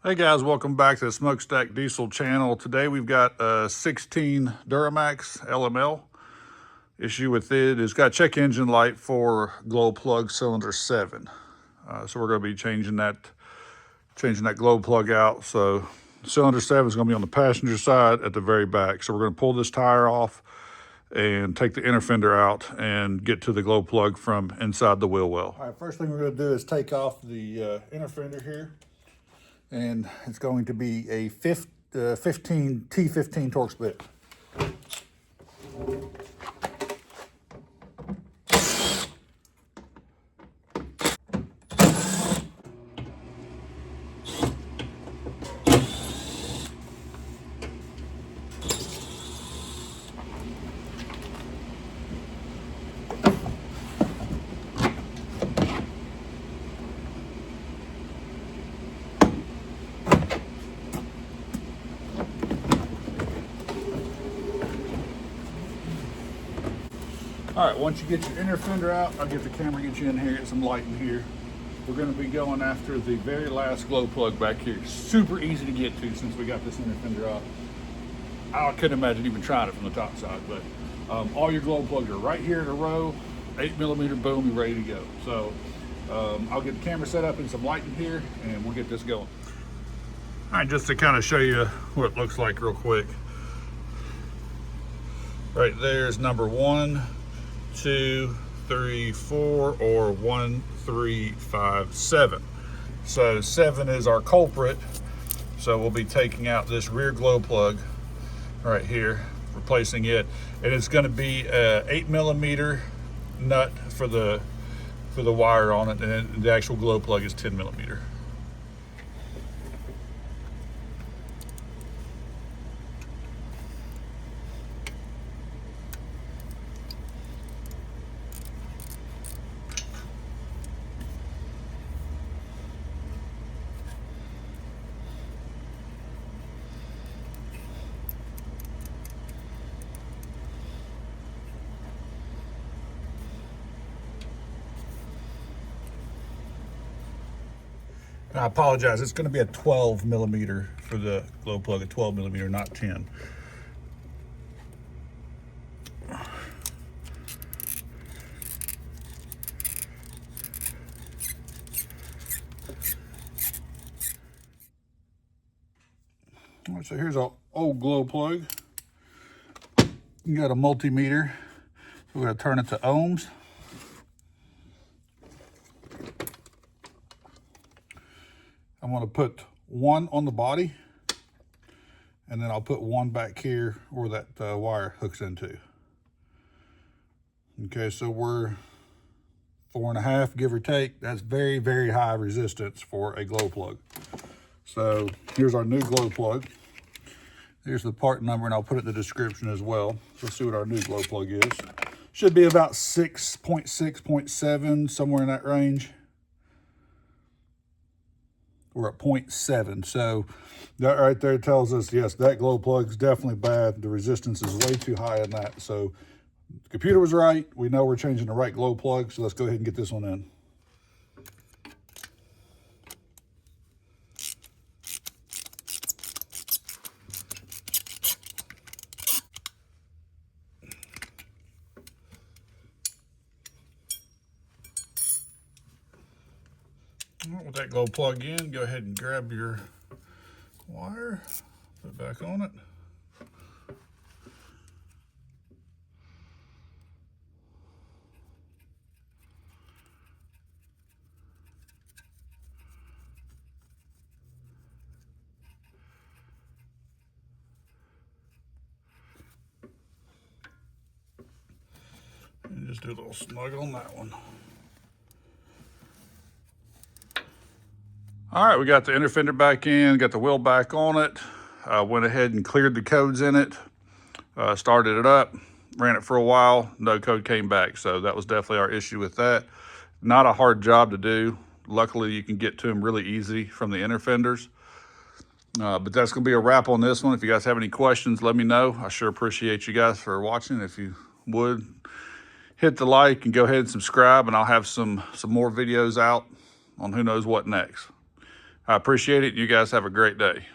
Hey guys, welcome back to the Smokestack Diesel channel. Today we've got a 16 Duramax LML. Issue with it is got check engine light for glow plug cylinder 7. So we're going to be changing that glow plug out. So cylinder 7 is going to be on the passenger side at the very back. So we're going to pull this tire off and take the inner fender out and get to the glow plug from inside the wheel well. All right, first thing we're going to do is take off the inner fender here. And it's going to be a 15 T15 torque split. All right, once you get your inner fender out, I'll get the camera, get you in here, get some light in here. We're going to be going after the very last glow plug back here. Super easy to get to since we got this inner fender off. I couldn't imagine even trying it from the top side, but all your glow plugs are right here in a row, 8mm, boom, you're ready to go. So I'll get the camera set up and some light in here, and we'll get this going. All right, just to kind of show you what it looks like real quick. Right there's number 1, 2, 3, 4, or 1, 3, 5, 7. So 7 is our culprit. So we'll be taking out this rear glow plug right here, replacing it, and it's going to be a 8mm nut for the wire on it, and the actual glow plug is 10mm. I apologize, it's going to be a 12mm for the glow plug, a 12mm, not 10. All right, so here's our old glow plug. You got a multimeter, so we're going to turn it to ohms. I'm going to put 1 on the body, and then I'll put 1 back here where that wire hooks into. Okay, so we're 4.5, give or take. That's very, very high resistance for a glow plug. So here's our new glow plug. Here's the part number, and I'll put it in the description as well. So let's see what our new glow plug is. Should be about 6.6, 0.7, somewhere in that range. We're at 0.7, so that right there tells us, yes, that glow plug is definitely bad. The resistance is way too high in that. So the computer was right. We know we're changing the right glow plug, so let's go ahead and get this one in. All right, with that glow plug in, go ahead and grab your wire, put it back on it. And just do a little snug on that one. All right, we got the inner fender back in, got the wheel back on it. Went ahead and cleared the codes in it, started it up, ran it for a while, no code came back. So that was definitely our issue with that. Not a hard job to do. Luckily, you can get to them really easy from the inner fenders. But that's going to be a wrap on this one. If you guys have any questions, let me know. I sure appreciate you guys for watching. If you would, hit the like and go ahead and subscribe, and I'll have some more videos out on who knows what next. I appreciate it. You guys have a great day.